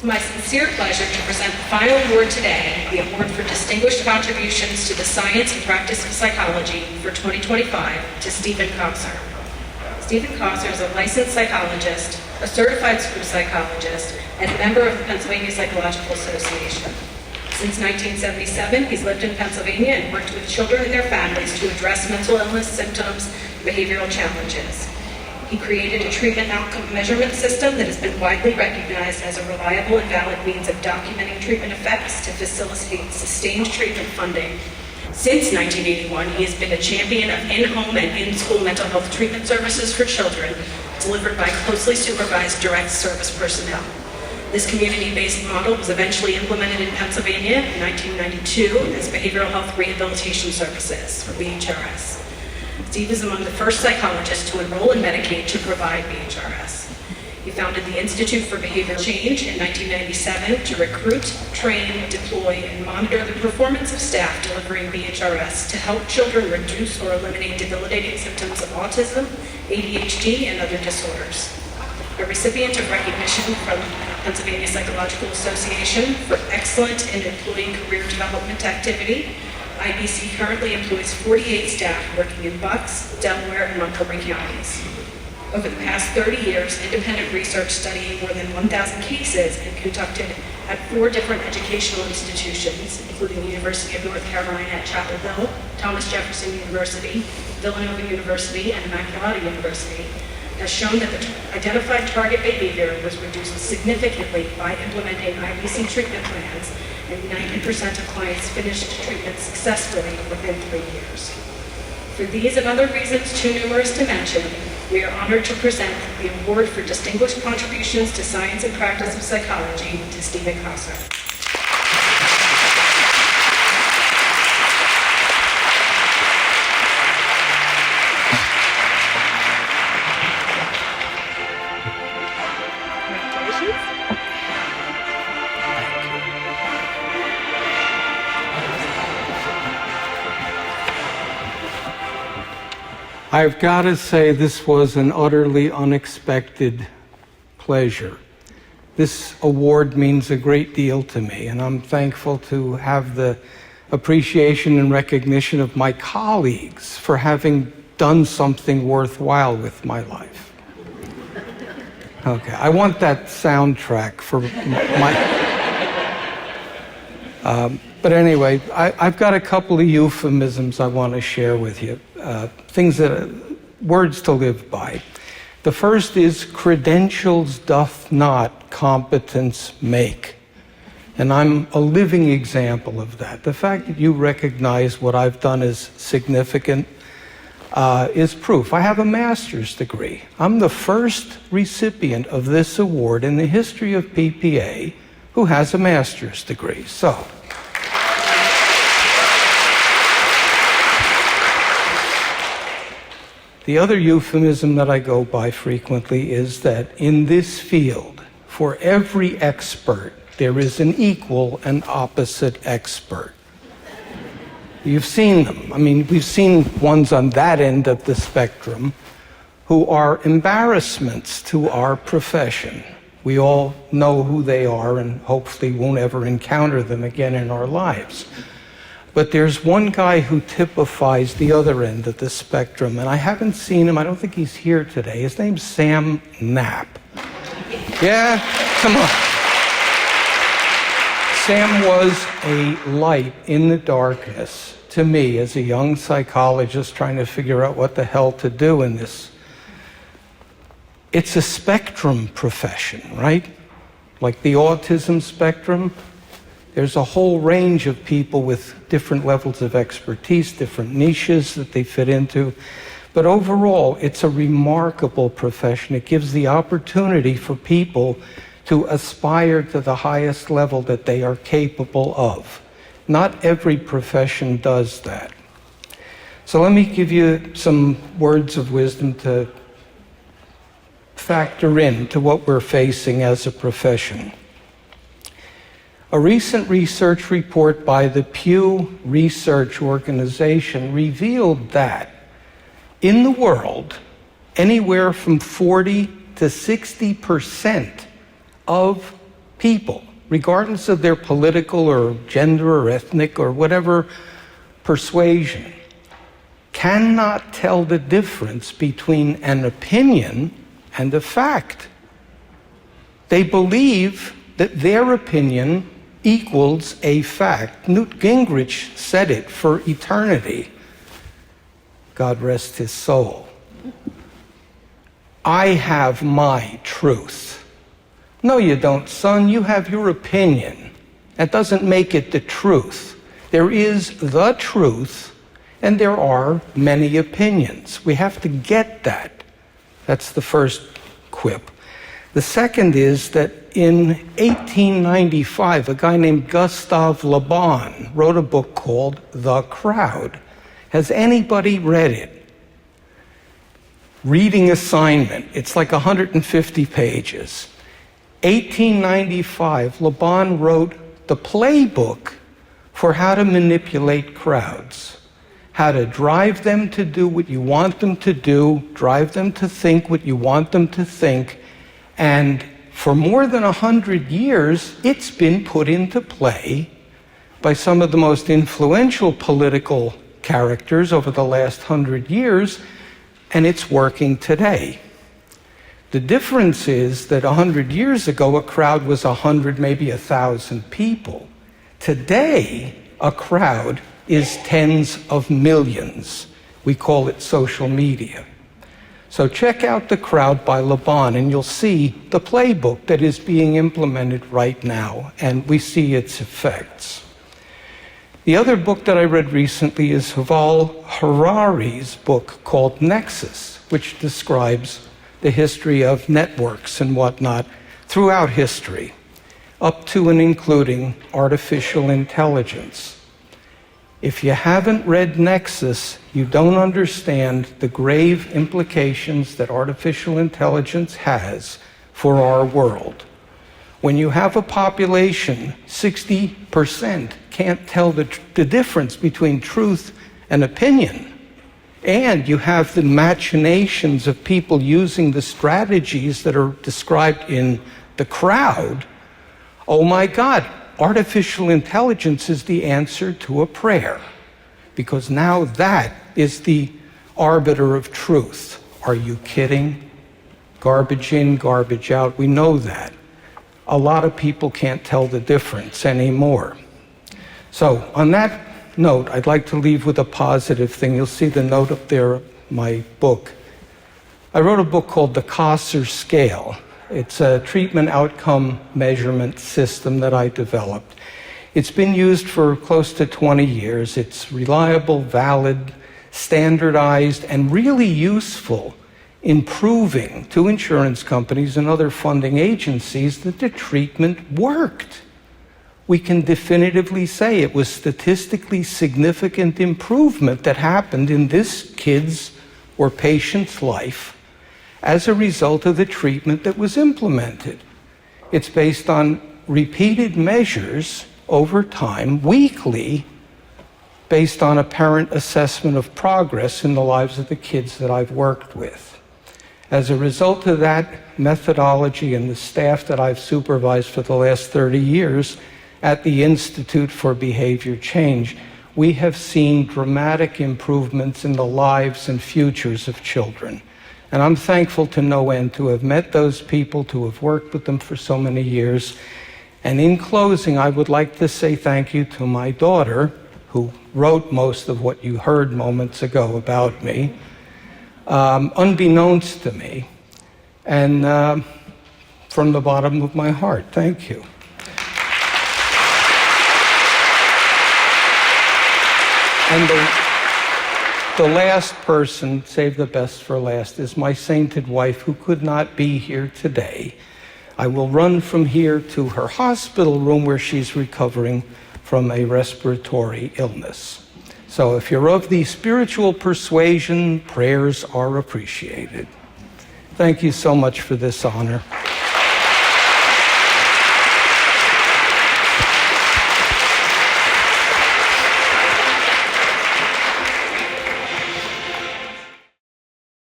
My sincere pleasure to present the final award today, the Award for Distinguished Contributions to the Science and Practice of Psychology for 2025 to Stephen Kossor. Stephen Kossor is a licensed psychologist, a certified school psychologist, and a member of the Pennsylvania Psychological Association. Since 1977, he's lived in Pennsylvania and worked with children and their families to address mental illness symptoms and behavioral challenges. He created a treatment outcome measurement system that has been widely recognized as a reliable and valid means of documenting treatment effects to facilitate sustained treatment funding. Since 1981, he has been a champion of in-home and in-school mental health treatment services for children delivered by closely supervised direct service personnel. This community-based model was eventually implemented in Pennsylvania in 1992 as Behavioral Health Rehabilitation Services, or BHRS. Steve is among the first psychologists to enroll in Medicaid to provide BHRS. He founded the Institute for Behavioral Change in 1997 to recruit, train, deploy, and monitor the performance of staff delivering BHRS to help children reduce or eliminate debilitating symptoms of autism, ADHD, and other disorders. A recipient of recognition from Pennsylvania Psychological Association for excellent in employee career development activity, IBC currently employs 48 staff working in Bucks, Delaware, and Montgomery counties. Over the past 30 years, independent research studying more than 1,000 cases and conducted at 4 different educational institutions, including the University of North Carolina at Chapel Hill, Thomas Jefferson University, Villanova University, and Immaculata University, has shown that the identified target behavior was reduced significantly by implementing IBC treatment plans, and 90% of clients finished treatment successfully within 3 years. For these and other reasons too numerous to mention, we are honored to present the Award for Distinguished Contributions to Science and Practice of Psychology to Stephen Kossor. I've got to say this was an utterly unexpected pleasure. This award means a great deal to me, and I'm thankful to have the appreciation and recognition of my colleagues for having done something worthwhile with my life. Okay, I want that soundtrack for my... But anyway, I've got a couple of euphemisms I want to share with you. Words to live by. The first is, credentials doth not competence make. And I'm a living example of that. The fact that you recognize what I've done as significant is proof. I have a master's degree. I'm the first recipient of this award in the history of PPA who has a master's degree. So, the other euphemism that I go by frequently is that in this field, for every expert, there is an equal and opposite expert. You've seen them. I mean, we've seen ones on that end of the spectrum who are embarrassments to our profession. We all know who they are and hopefully won't ever encounter them again in our lives. But there's one guy who typifies the other end of the spectrum, and I haven't seen him. I don't think he's here today. His name's Sam Knapp. Yeah, come on. Sam was a light in the darkness to me as a young psychologist trying to figure out what the hell to do in this. It's a spectrum profession, right? Like the autism spectrum. There's a whole range of people with different levels of expertise, different niches that they fit into. But overall, it's a remarkable profession. It gives the opportunity for people to aspire to the highest level that they are capable of. Not every profession does that. So let me give you some words of wisdom to factor into what we're facing as a profession. A recent research report by the Pew Research organization revealed that in the world, anywhere from 40 to 60% of people, regardless of their political or gender or ethnic or whatever persuasion, cannot tell the difference between an opinion and a fact. They believe that their opinion equals a fact. Newt Gingrich said it for eternity. God rest his soul. I have my truth. No, you don't, son. You have your opinion. That doesn't make it the truth. There is the truth, and there are many opinions. We have to get that. That's the first quip. The second is that in 1895, a guy named Gustave Le Bon wrote a book called The Crowd. Has anybody read it? Reading assignment. It's like 150 pages. 1895, Le Bon wrote the playbook for how to manipulate crowds, how to drive them to do what you want them to do, drive them to think what you want them to think, and for more than 100 years, it's been put into play by some of the most influential political characters over the last 100 years, and it's working today. The difference is that 100 years ago, a crowd was 100, maybe 1,000 people. Today, a crowd is tens of millions. We call it social media. So check out The Crowd by Le Bon, and you'll see the playbook that is being implemented right now, and we see its effects. The other book that I read recently is Yuval Harari's book called Nexus, which describes the history of networks and whatnot throughout history, up to and including artificial intelligence. If you haven't read Nexus, you don't understand the grave implications that artificial intelligence has for our world. When you have a population, 60% can't tell the difference between truth and opinion, and you have the machinations of people using the strategies that are described in The Crowd, oh my God, artificial intelligence is the answer to a prayer, because now that is the arbiter of truth. Are you kidding? Garbage in, garbage out, we know that. A lot of people can't tell the difference anymore. So on that note, I'd like to leave with a positive thing. You'll see the note up there of my book. I wrote a book called The Kossor Scale. It's a treatment outcome measurement system that I developed. It's been used for close to 20 years. It's reliable, valid, standardized, and really useful in proving to insurance companies and other funding agencies that the treatment worked. We can definitively say it was statistically significant improvement that happened in this kid's or patient's life as a result of the treatment that was implemented. It's based on repeated measures over time, weekly, based on apparent assessment of progress in the lives of the kids that I've worked with. As a result of that methodology and the staff that I've supervised for the last 30 years at the Institute for Behavior Change, we have seen dramatic improvements in the lives and futures of children. And I'm thankful to no end to have met those people, to have worked with them for so many years. And in closing, I would like to say thank you to my daughter, who wrote most of what you heard moments ago about me, unbeknownst to me. And from the bottom of my heart, thank you. And the last person, save the best for last, is my sainted wife, who could not be here today. I will run from here to her hospital room where she's recovering from a respiratory illness. So if you're of the spiritual persuasion, prayers are appreciated. Thank you so much for this honor.